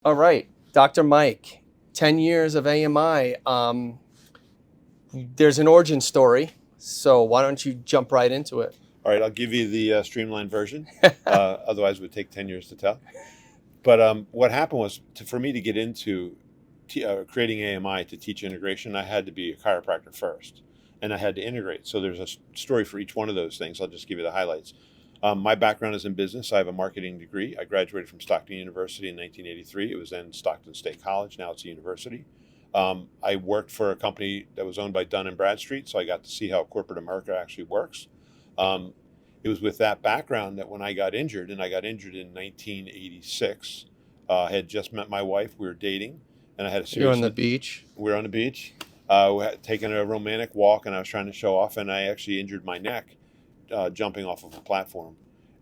All right, Dr. Mike, 10 years of AMI. There's an origin story, so why don't you jump right into it? All right, I'll give you the streamlined version. Otherwise, it would take 10 years to tell. But what happened was, for me to get into creating AMI to teach integration, I had to be a chiropractor first, and I had to integrate. So there's a story for each one of those things. I'll just give you the highlights. My background is in business. I have a marketing degree. I graduated from Stockton University in 1983. It was then Stockton State College. Now it's a university. I worked for a company that was owned by Dun and Bradstreet, so I got to see how corporate America actually works. Um, it was with that background that when I got injured, and I got injured in 1986, I had just met my wife. We were dating, and I had a You're serious. on the beach. We were on the beach. We had taken a romantic walk, and I was trying to show off, and I actually injured my neck jumping off of a platform,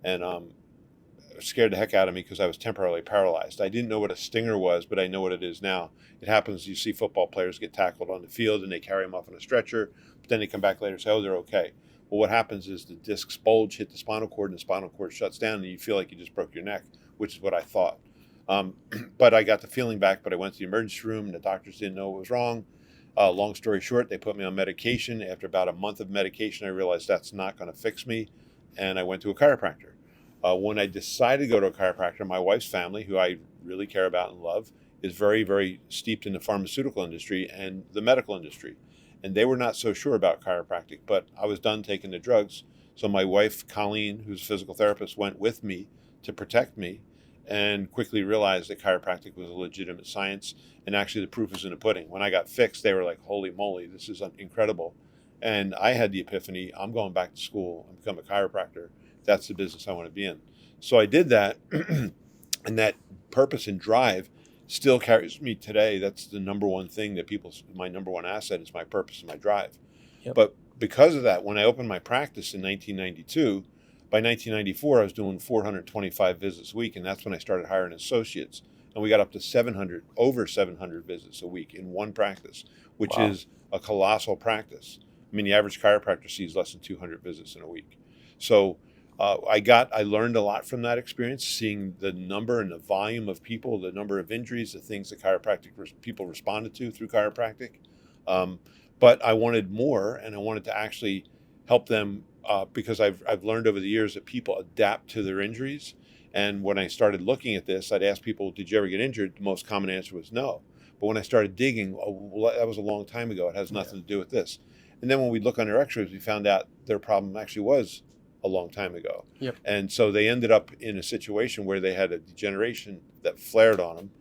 and it scared the heck out of me because I was temporarily paralyzed. I didn't know what a stinger was, but I know what it is now. It happens. You see football players get tackled on the field, and they carry them off on a stretcher, but then they come back later and say, "Oh, they're okay." Well, what happens is the discs bulge, hit the spinal cord, and the spinal cord shuts down, and you feel like you just broke your neck, which is what I thought. Um, but I got the feeling back, but I went to the emergency room, and the doctors didn't know what was wrong. Long story short, they put me on medication. After about a month of medication, I realized that's not going to fix me, and I went to a chiropractor. When I decided to go to a chiropractor, my wife's family, who I really care about and love, is very, very steeped in the pharmaceutical industry and the medical industry. And they were not so sure about chiropractic, but I was done taking the drugs. So my wife, Colleen, who's a physical therapist, went with me to protect me and quickly realized that chiropractic was a legitimate science. And actually, the proof was in the pudding. When I got fixed, they were like, holy moly, this is incredible. And I had the epiphany, I'm going back to school and become a chiropractor. That's the business I want to be in. So I did that, and that purpose and drive still carries me today. That's the number one thing that my number one asset is my purpose and my drive. Yep. But because of that, when I opened my practice in 1992, by 1994, I was doing 425 visits a week, and that's when I started hiring associates. And we got up to over 700 visits a week in one practice, which Wow. is a colossal practice. I mean, the average chiropractor sees less than 200 visits in a week. So I learned a lot from that experience, seeing the number and the volume of people, the number of injuries, the things that people responded to through chiropractic. Um, but I wanted more, and I wanted to actually help them because I've learned over the years that people adapt to their injuries. And when I started looking at this, I'd ask people, "Did you ever get injured?" The most common answer was no. But when I started digging, oh, well, that was a long time ago. It has nothing to do with this. And then when we look on their X-rays, we found out their problem actually was a long time ago. Yep. And so they ended up in a situation where they had a degeneration that flared on them.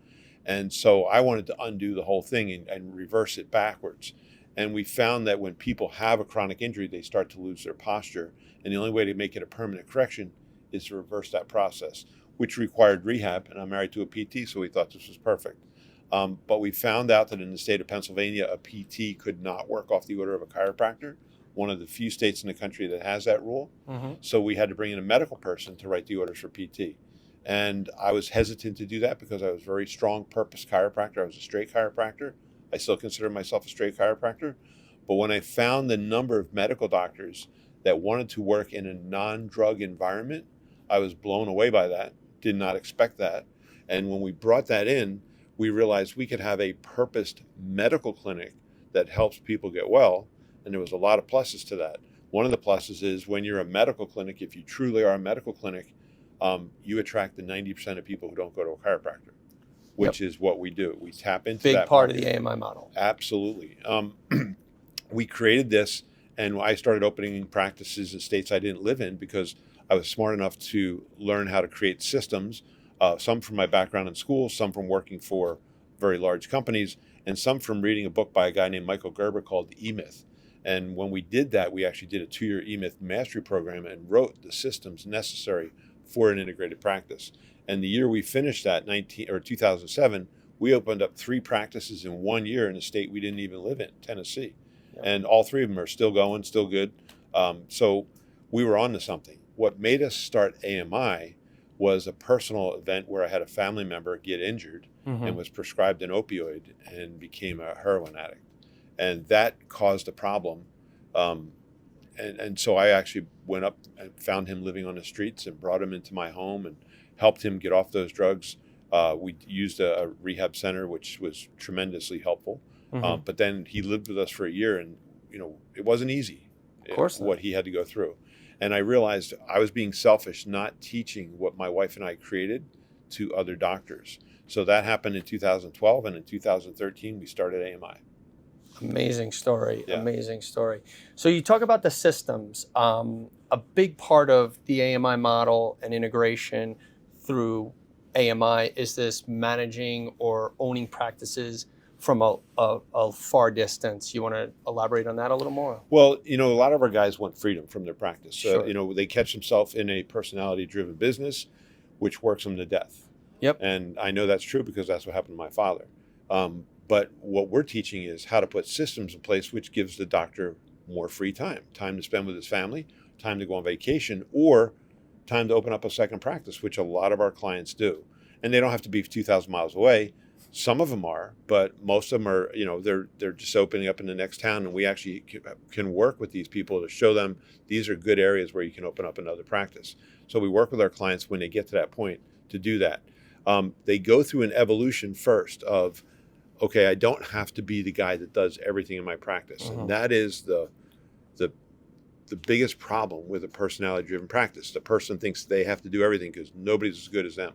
And so I wanted to undo the whole thing and reverse it backwards. And we found that when people have a chronic injury, they start to lose their posture. And the only way to make it a permanent correction is to reverse that process, which required rehab. And I'm married to a PT, so we thought this was perfect. But we found out that in the state of Pennsylvania, a PT could not work off the order of a chiropractor, one of the few states in the country that has that rule. Mm-hmm. So we had to bring in a medical person to write the orders for PT. And I was hesitant to do that because I was very strong purpose chiropractor. I was a straight chiropractor. I still consider myself a straight chiropractor. But when I found the number of medical doctors that wanted to work in a non-drug environment, I was blown away by that. Did not expect that. And when we brought that in, we realized we could have a purposed medical clinic that helps people get well. And there was a lot of pluses to that. One of the pluses is when you're a medical clinic, if you truly are a medical clinic, you attract the 90% of people who don't go to a chiropractor, which is what we do. We tap into Big that part market. of the AMI model. Absolutely. We created this, and I started opening practices in states I didn't live in because I was smart enough to learn how to create systems, some from my background in school, some from working for very large companies, and some from reading a book by a guy named Michael Gerber called E-Myth. And when we did that, we actually did a 2-year E-Myth mastery program and wrote the systems necessary for an integrated practice. And the year we finished that, 2007, we opened up 3 practices in 1 year in a state we didn't even live in, Tennessee. Yep. And all 3 of them are still going, still good. So we were on to something. What made us start AMI was a personal event where I had a family member get injured and was prescribed an opioid and became a heroin addict. And that caused a problem. And so I actually went up and found him living on the streets and brought him into my home and helped him get off those drugs. We used a rehab center, which was tremendously helpful. Mhm. But then he lived with us for a year, and it wasn't easy. Of course not. What he had to go through. And I realized I was being selfish, not teaching what my wife and I created to other doctors. So that happened in 2012, and in 2013 we started AMI. Amazing story. Yeah. Amazing story. So you talk about the systems. A big part of the AMI model and integration through AMI is this managing or owning practices from a far distance. You want to elaborate on that a little more? Well, a lot of our guys want freedom from their practice. So, Sure. they catch themselves in a personality-driven business, which works them to death. Yep. And I know that's true because that's what happened to my father. But what we're teaching is how to put systems in place, which gives the doctor more free time to spend with his family, time to go on vacation, or time to open up a second practice, which a lot of our clients do. And they don't have to be 2,000 miles away. Some of them are, but most of them are, they're just opening up in the next town, and we actually can work with these people to show them these are good areas where you can open up another practice. So we work with our clients when they get to that point to do that. They go through an evolution first of, okay, I don't have to be the guy that does everything in my practice. Mhm. And that is the biggest problem with a personality-driven practice. The person thinks they have to do everything because nobody's as good as them.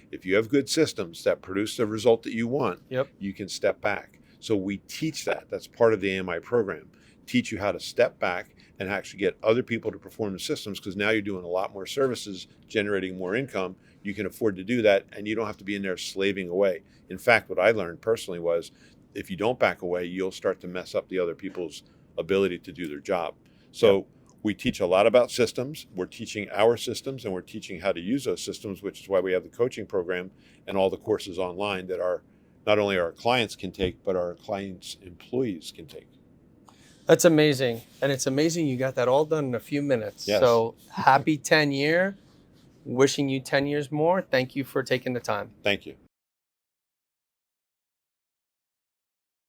If you have good systems that produce the result that you want, Yep. you can step back. So we teach that. That's part of the AMI program. Teach you how to step back and actually get other people to perform the systems, because now you're doing a lot more services, generating more income. You can afford to do that, and you don't have to be in there slaving away. In fact, what I learned personally was if you don't back away, you'll start to mess up the other people's ability to do their job. So we teach a lot about systems. We're teaching our systems, and we're teaching how to use those systems, which is why we have the coaching program and all the courses online that not only our clients can take, but our clients' employees can take. That's amazing. And it's amazing you got that all done in a few minutes. Yes. So happy 10 year. Wishing you 10 years more. Thank you for taking the time. Thank you.